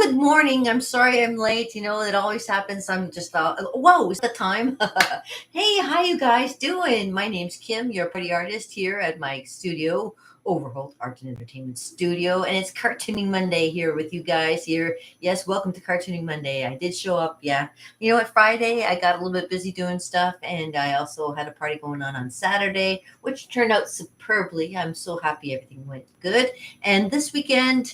good morning. I'm sorry I'm late. It always happens. I'm just, whoa, is the time? Hey, how you guys doing? My name's Kim, your pretty artist here at my studio, Overholt Art and Entertainment Studio. And it's Cartooning Monday here with you guys here. Yes, welcome to Cartooning Monday. I did show up. Yeah. You know what? Friday, I got a little bit busy doing stuff. And I also had a party going on Saturday, which turned out superbly. I'm so happy everything went good. And this weekend,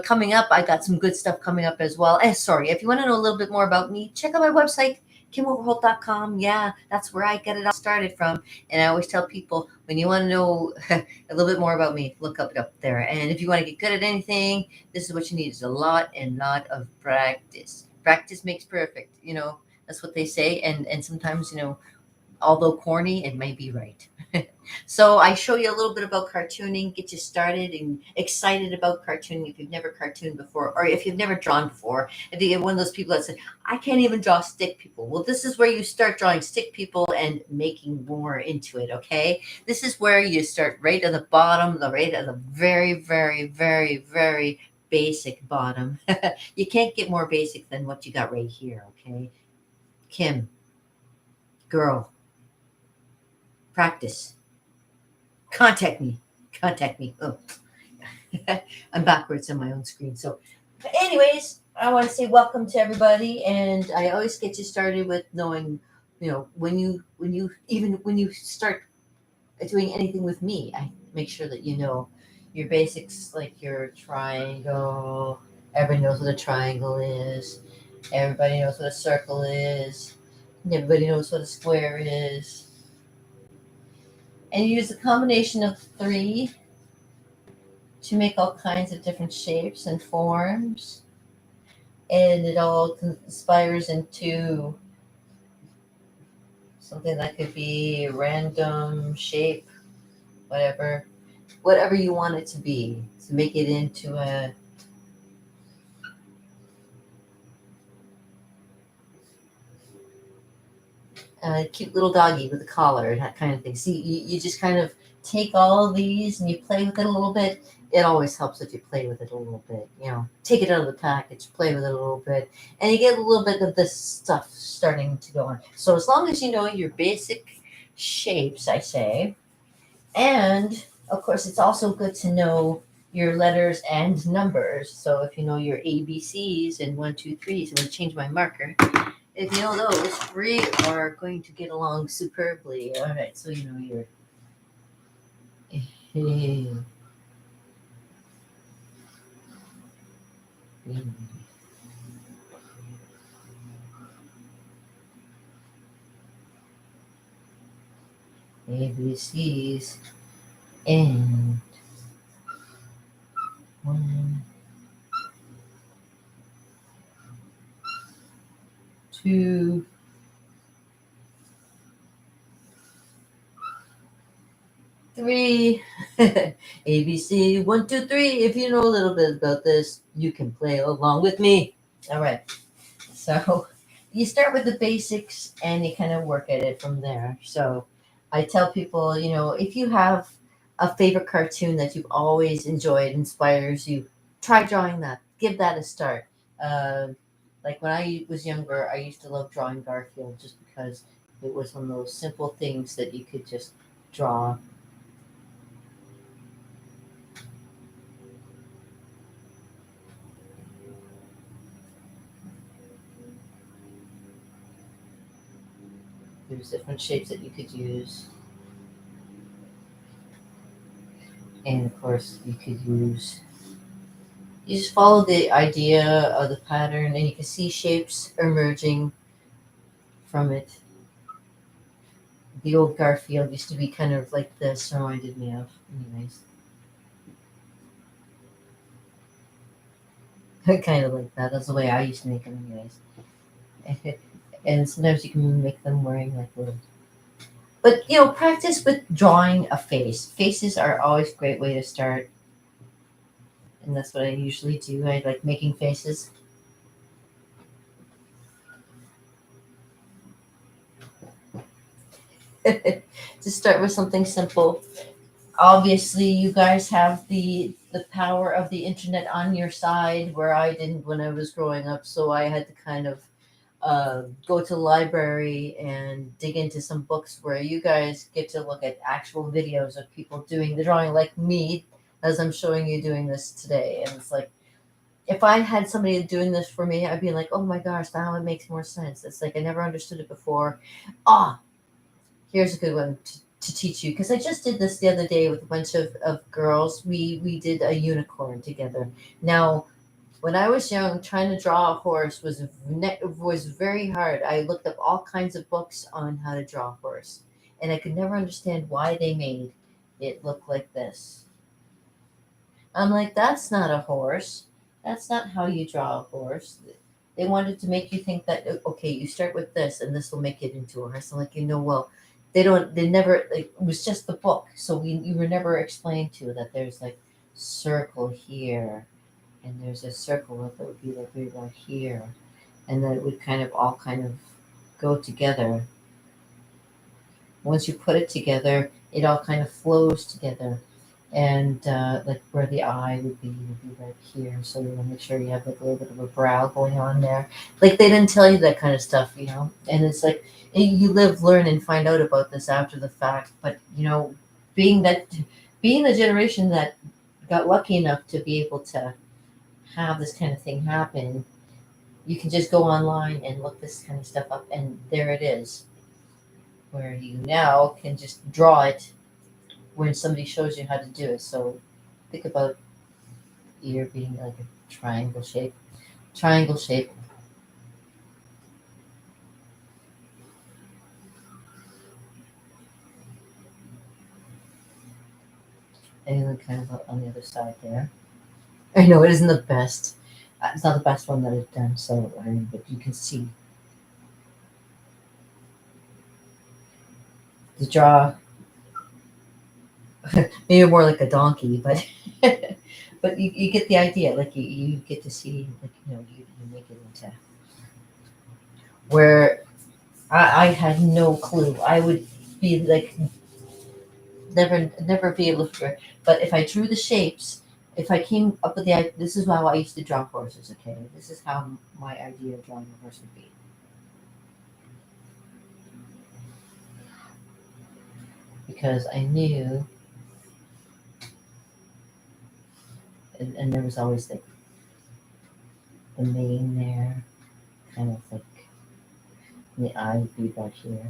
coming up, I got some good stuff coming up as well. And sorry, if you want to know a little bit more about me, check out my website, KimOverholt.com. Yeah, that's where I get it all started from. And I always tell people when you want to know a little bit more about me, look up it up there. And if you want to get good at anything, this is what you need: is a lot and lot of practice. Practice makes perfect. That's what they say. And sometimes, although corny, it may be right. So I show you a little bit about cartooning, get you started and excited about cartooning if you've never cartooned before, or if you've never drawn before. If you're one of those people that said, I can't even draw stick people. Well, this is where you start drawing stick people and making more into it, okay? This is where you start right at the bottom, right at the very, very, very, very basic bottom. You can't get more basic than what you got right here, okay? Kim, girl, practice. Contact me. Contact me. Oh, I'm backwards on my own screen. So, but anyways, I want to say welcome to everybody, and I always get you started with knowing, when you start doing anything with me, I make sure that you know your basics, like your triangle. Everybody knows what a triangle is. Everybody knows what a circle is. Everybody knows what a square is. And you use a combination of three to make all kinds of different shapes and forms. And it all conspires into something that could be a random shape, whatever you want it to be, to make it into a cute little doggy with a collar and that kind of thing. See, you just kind of take all of these and you play with it a little bit. It always helps if you play with it a little bit. Take it out of the package, play with it a little bit, and you get a little bit of this stuff starting to go on. So as long as you know your basic shapes, I say, and of course, it's also good to know your letters and numbers. So if you know your ABCs and one, two, threes, I'm going to change my marker. If you know those, we are going to get along superbly. All right, so you know your ABCs and one, two, three. ABC, one, two, three. If you know a little bit about this, you can play along with me. All right. So you start with the basics and you kind of work at it from there. So I tell people, if you have a favorite cartoon that you've always enjoyed, inspires you, try drawing that. Give that a start. Uh, like when I was younger, I used to love drawing Garfield just because it was one of those simple things that you could just draw. There's different shapes that you could use. And of course, you just follow the idea of the pattern and you can see shapes emerging from it. The old Garfield used to be kind of like this, reminded me of. Anyways, kind of like that. That's the way I used to make them, anyways. And sometimes you can make them wearing like little. But practice with drawing a face. Faces are always a great way to start, and that's what I usually do. I like making faces. To start with something simple. Obviously, you guys have the the power of the internet on your side, where I didn't when I was growing up. So I had to kind of go to the library and dig into some books where you guys get to look at actual videos of people doing the drawing, like me, as I'm showing you doing this today. And it's like, if I had somebody doing this for me, I'd be like, oh my gosh, now it makes more sense. It's like I never understood it before. Ah, here's a good one to teach you, because I just did this the other day with a bunch of girls. We did a unicorn together. Now, when I was young, trying to draw a horse was very hard. I looked up all kinds of books on how to draw a horse, and I could never understand why they made it look like this. I'm like, that's not a horse. That's not how you draw a horse. They wanted to make you think that okay, you start with this, and this will make it into a horse. I'm like, well, they don't. They never. Like, it was just the book, so you were never explained to that there's like circle here, and there's a circle that would be like right here, and that it would kind of all kind of go together. Once you put it together, it all kind of flows together. And like where the eye would be right here. So you want to make sure you have like a little bit of a brow going on there. Like they didn't tell you that kind of stuff, you know. And it's like you live, learn, and find out about this after the fact. But you know, being that being the generation that got lucky enough to be able to have this kind of thing happen, you can just go online and look this kind of stuff up, and there it is. Where you now can just draw it when somebody shows you how to do it. So think about ear being like a triangle shape, and then kind of on the other side there. I know it isn't the best. It's not the best one that I've done. So I mean, but you can see the jaw, maybe more like a donkey, but but you get the idea. Like you get to see, like you make it into where I had no clue. I would be like never be able to figure. But if I drew the shapes, if I came up with the this is how I used to draw horses. Okay, this is how my idea of drawing a horse would be, because I knew, and there was always like the mane there, kind of like the eye would be back here,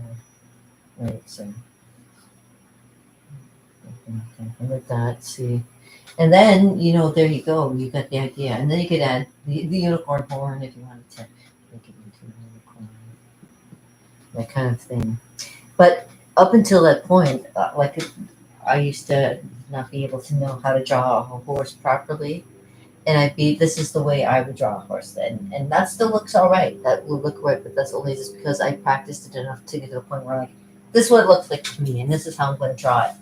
right? So like that. See, and then there you go. You got the idea, and then you could add the unicorn horn if you wanted to make it into a unicorn, that kind of thing. But up until that point, I used to not be able to know how to draw a horse properly, and this is the way I would draw a horse then, and that still looks all right. That will look right, but that's only just because I practiced it enough to get to the point where like this is what it looks like to me, and this is how I'm going to draw it,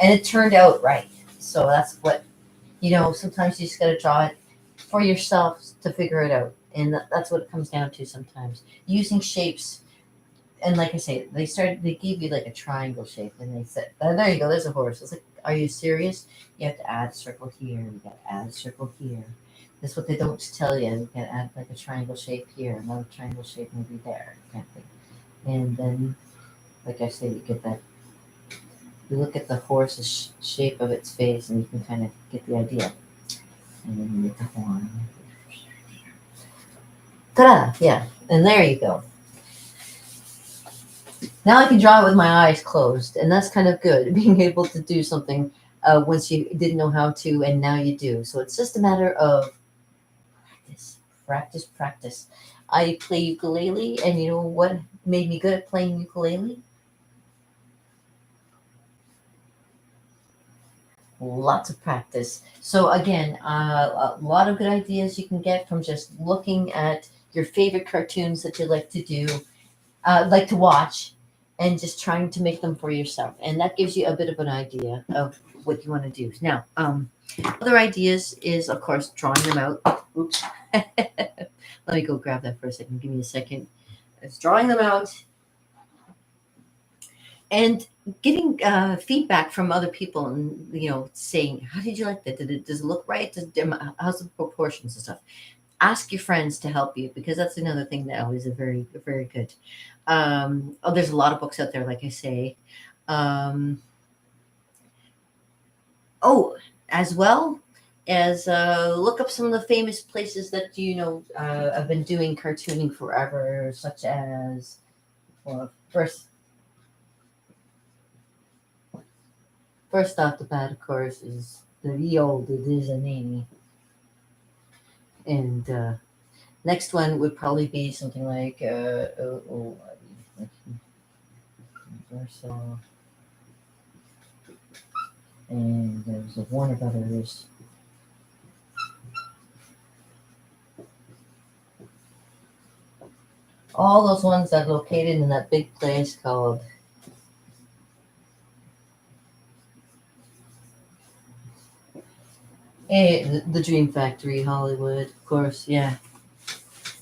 and it turned out right. So that's what sometimes you just got to draw it for yourself to figure it out, and that's what it comes down to sometimes using shapes. And like I say, they gave you like a triangle shape, and they said, oh, there you go, there's a horse. It's like, are you serious? You have to add a circle here, you got to add a circle here. That's what they don't tell you. You got to add like a triangle shape here, another triangle shape maybe there, kind of thing. And then, like I say, you get that. You look at the horse's shape of its face, and you can kind of get the idea. And then you get the horn. Ta-da! Yeah, and there you go. Now I can draw it with my eyes closed, and that's kind of good. Being able to do something once you didn't know how to, and now you do. So it's just a matter of practice, practice, practice. I play ukulele, and you know what made me good at playing ukulele? Lots of practice. So again, a lot of good ideas you can get from just looking at your favorite cartoons that you like to do, like to watch, and just trying to make them for yourself. And that gives you a bit of an idea of what you want to do. Now, other ideas is, of course, drawing them out. Oops. Let me go grab that for a second. Give me a second. It's drawing them out. and getting feedback from other people, and saying, how did you like that? Does it look right? How's the proportions and stuff? Ask your friends to help you, because that's another thing that always is very good. Oh, there's a lot of books out there, like I say. um, oh, as well as look up some of the famous places that have been doing cartooning forever, such as, well, first off the bat, of course, is the Rio de Janeiro. And next one would probably be something like Universal, and there's a Warner Brothers. All those ones that are located in that big place called the Dream Factory, Hollywood, of course. Yeah,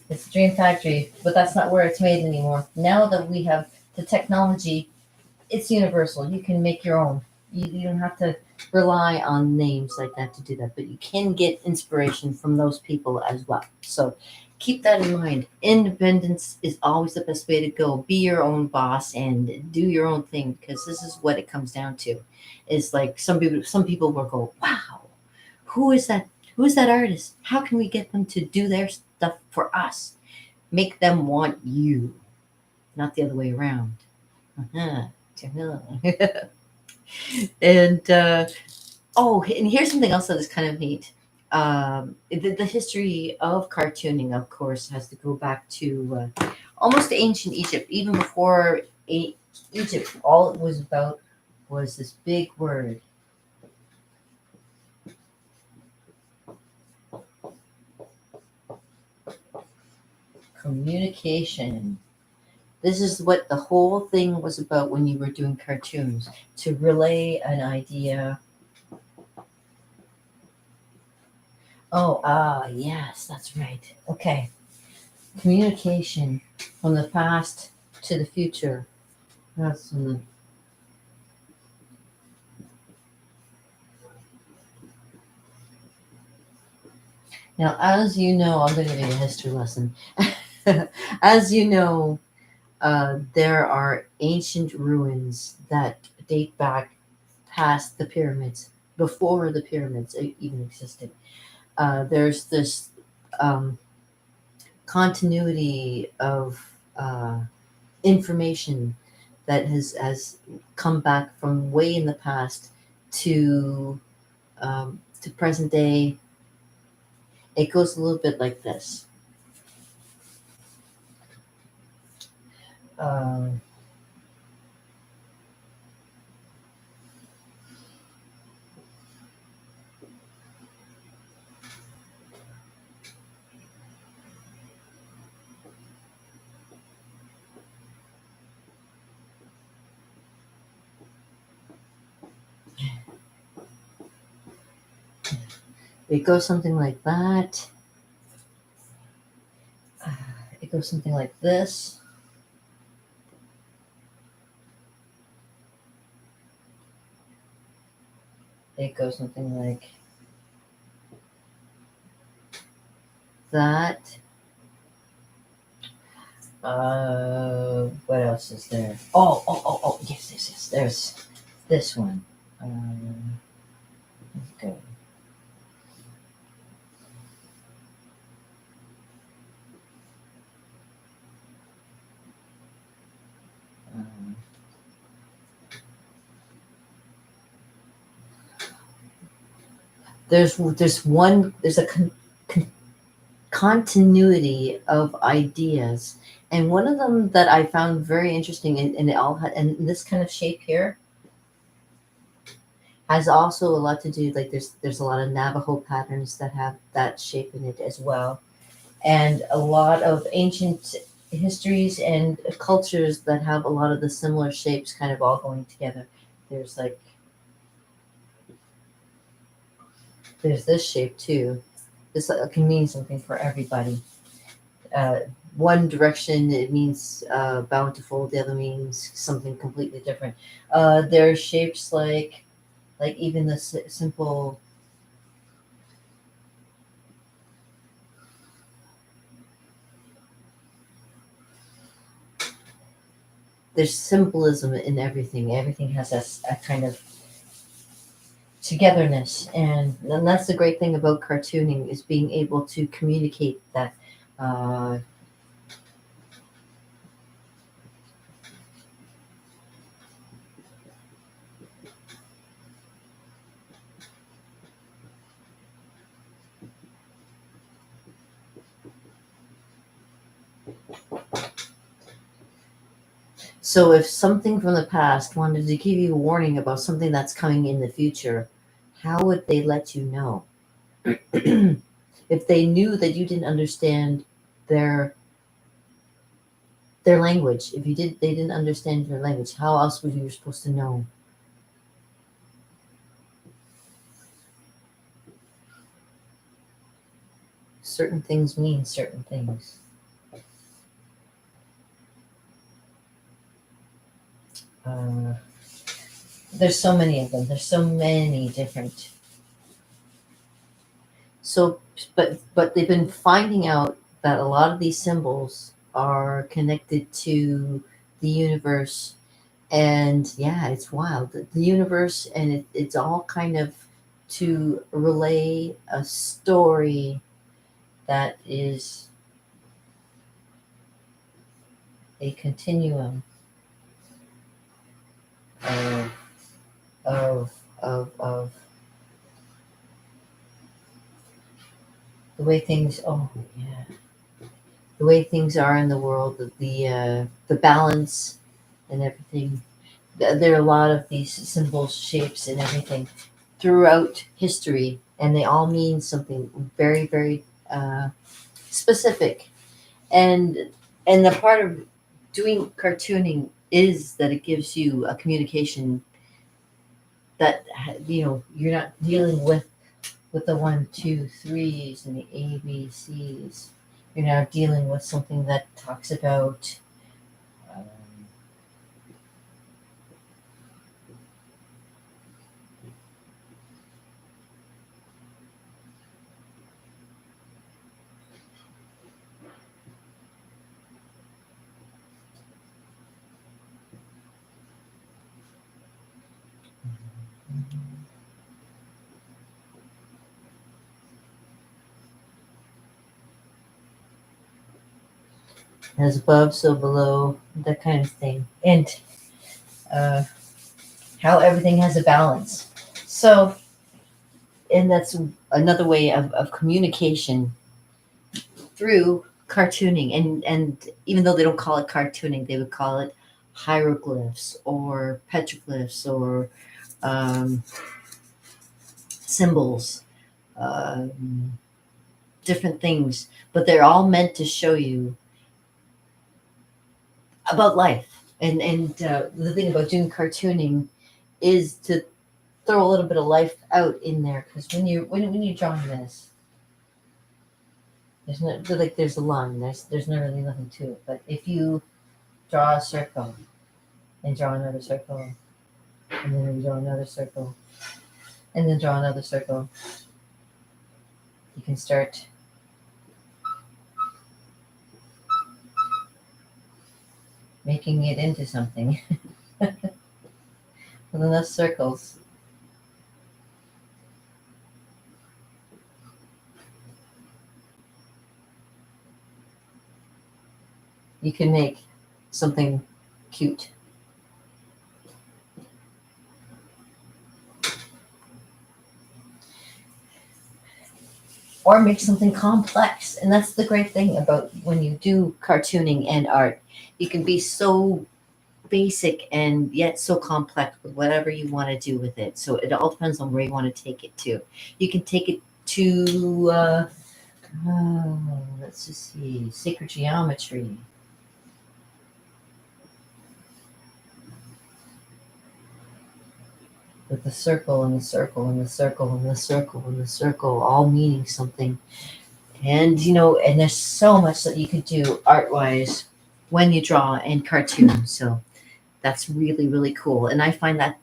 it's the Dream Factory, but that's not where it's made anymore. Now that we have the technology, it's universal. You can make your own. You don't have to rely on names like that to do that, but you can get inspiration from those people as well. So keep that in mind. Independence is always the best way to go. Be your own boss and do your own thing, because this is what it comes down to. Is like some people will go, wow, who is that? Who is that artist? How can we get them to do their stuff for us? Make them want you, not the other way around. Uh-huh. And and here's something else that is kind of neat. The history of cartooning, of course, has to go back to almost ancient Egypt. Even before Egypt, all it was about was this big word, communication. This is what the whole thing was about when you were doing cartoons, to relay an idea. Oh, yes, that's right. Okay. Communication from the past to the future. That's from the, now, as you know, I'm going to give you a history lesson. As you know, there are ancient ruins that date back past the pyramids, before the pyramids even existed. There's this um, continuity of information that has come back from way in the past to present day. It goes a little bit like this. Um, it goes something like that. It goes something like this. It goes something like that. What else is there? Oh, yes. There's this one. Let's go. Um, there's a continuity of ideas, and one of them that I found very interesting, and it all and this kind of shape here has also a lot to do, like there's a lot of Navajo patterns that have that shape in it as well, and a lot of ancient histories and cultures that have a lot of the similar shapes kind of all going together. There's like there's this shape too. This can mean something for everybody. uh, one direction it means bountiful, the other means something completely different. There are shapes like even the simple. There's symbolism in everything. Everything has a kind of togetherness, and that's the great thing about cartooning is being able to communicate that. Uh, so if something from the past wanted to give you a warning about something that's coming in the future, how would they let you know? If they knew that you didn't understand their their language, if you did they didn't understand your language, how else would you be supposed to know? Certain things mean certain things. Uh, there's so many of them. There's so many different. So, but they've been finding out that a lot of these symbols are connected to the universe, and yeah, it's wild. The universe, and it's all kind of to relay a story that is a continuum of of the way things. Oh yeah, the way things are in the world, the balance and everything. There are a lot of these symbols, shapes, and everything throughout history, and they all mean something very, very specific. And the part of doing cartooning is that it gives you a communication that you're not dealing with the one, two, threes and the ABCs. You're now dealing with something that talks about. Um, as above, so below, that kind of thing, and uh, how everything has a balance. So, and that's another way of communication through cartooning. And even though they don't call it cartooning, they would call it hieroglyphs or petroglyphs or um, symbols, um, different things. But they're all meant to show you about life. And the thing about doing cartooning is to throw a little bit of life out in there, because when you're drawing this, there's no like there's a line. There's not really nothing to it. But if you draw a circle and draw another circle, and then you draw another circle, and then draw another circle, you can start making it into something. With enough circles, you can make something cute. Or make something complex. And that's the great thing about when you do cartooning and art. You can be so basic and yet so complex with whatever you want to do with it. So it all depends on where you want to take it to. You can take it to, let's just see, sacred geometry. With the circle and the circle and the circle and the circle and the circle, all meaning something. And and there's so much that you could do art wise when you draw and cartoon. So that's really, really cool. And I find that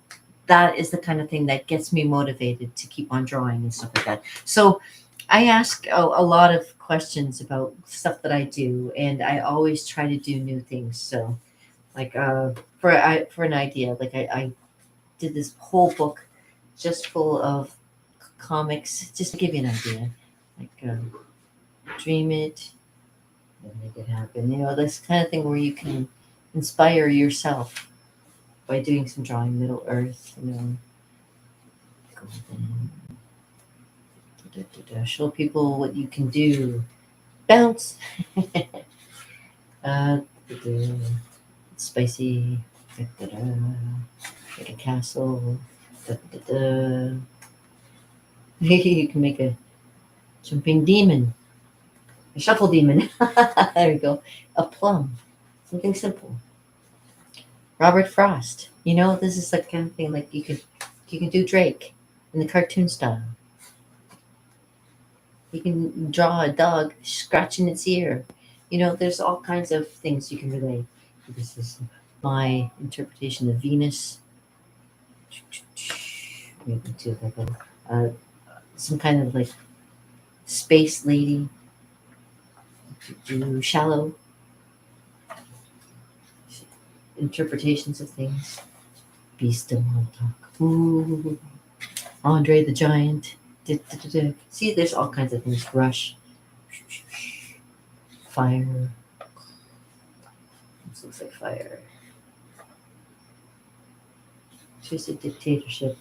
that is the kind of thing that gets me motivated to keep on drawing and stuff like that. So I ask a lot of questions about stuff that I do, and I always try to do new things. So, like for an idea, like I did this whole book just full of comics, just to give you an idea, like Dream It and Make It Happen. This kind of thing where you can inspire yourself by doing some drawing. Middle Earth, Golden, show people what you can do. Bounce. uh, Spicy. Make a castle. You can make a jumping demon, a shuffle demon. There we go. A plum. Something simple. Robert Frost. This is the kind of thing like you can do Drake in the cartoon style. You can draw a dog scratching its ear. There's all kinds of things you can relate. This is my interpretation of Venus. Maybe to like some kind of like space lady. Do shallow interpretations of things. Beast of Montauk. Ooh, Andre the Giant. See, there's all kinds of things. Rush. Fire. This looks like fire. Just a dictatorship.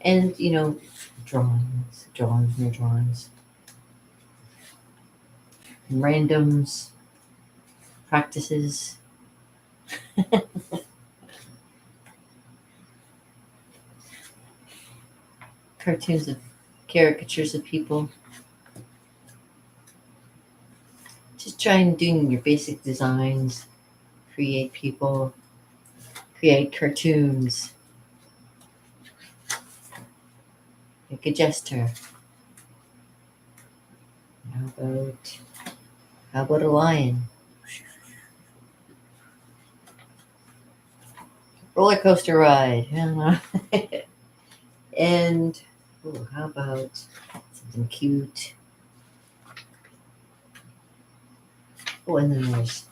And, drawings, more drawings. Randoms. Practices. Cartoons of caricatures of people. Just trying doing your basic designs, create people, create cartoons, make a gesture. How about a lion? Roller coaster ride. And how about something cute? Oh, and then there's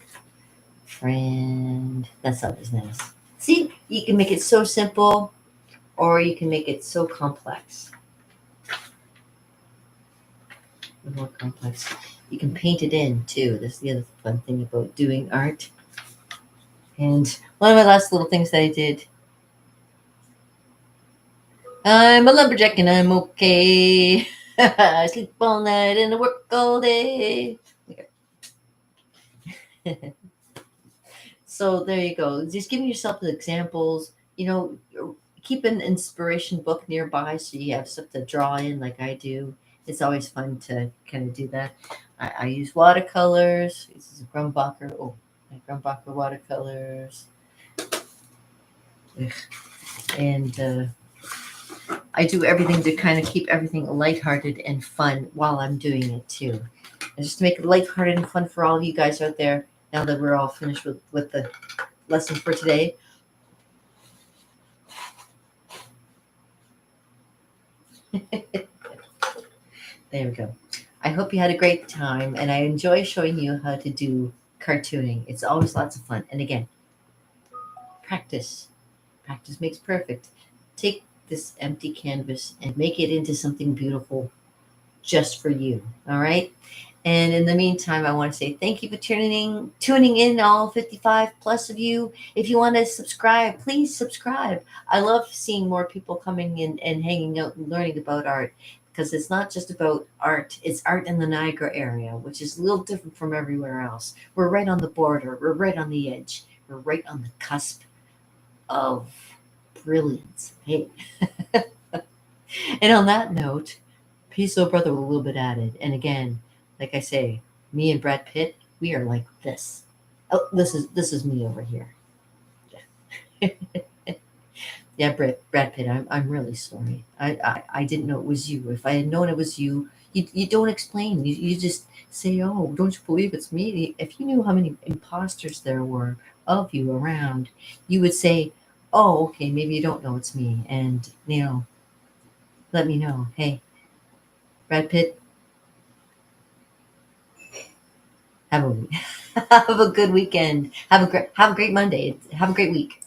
friend. That's always nice. See, you can make it so simple, or you can make it so complex. More complex. You can paint it in too. That's the other fun thing about doing art. And one of my last little things that I did. I'm a lumberjack and I'm okay. I sleep all night and I work all day. So there you go. Just giving yourself the examples. Keep an inspiration book nearby so you have stuff to draw in, like I do. It's always fun to kind of do that. I use watercolors. This is a Grumbacher. Oh, my Grumbacher watercolors. Ugh. And I do everything to kind of keep everything lighthearted and fun while I'm doing it too. And just to make it lighthearted and fun for all of you guys out there, now that we're all finished with the lesson for today. There we go. I hope you had a great time, and I enjoy showing you how to do cartooning. It's always lots of fun. And again, practice. Practice makes perfect. Take this empty canvas and make it into something beautiful just for you. All right. And in the meantime, I want to say thank you for tuning in, all 55 plus of you. If you want to subscribe, please subscribe. I love seeing more people coming in and hanging out and learning about art, because it's not just about art. It's art in the Niagara area, which is a little different from everywhere else. We're right on the border. We're right on the edge. We're right on the cusp of brilliance. Hey. And on that note, Peace, oh brother, a little bit added. And again, like I say, me and Brad Pitt, we are like this. Oh, this is me over here. Yeah, Brad Pitt, I'm really sorry. I didn't know it was you. If I had known it was you, You don't explain. You just say, "Oh, don't you believe it's me?" If you knew how many imposters there were of you around, you would say, "Oh, okay, maybe you don't know it's me," and let me know. Hey, Brad Pitt, have a have a good weekend. Have a great Monday. Have a great week.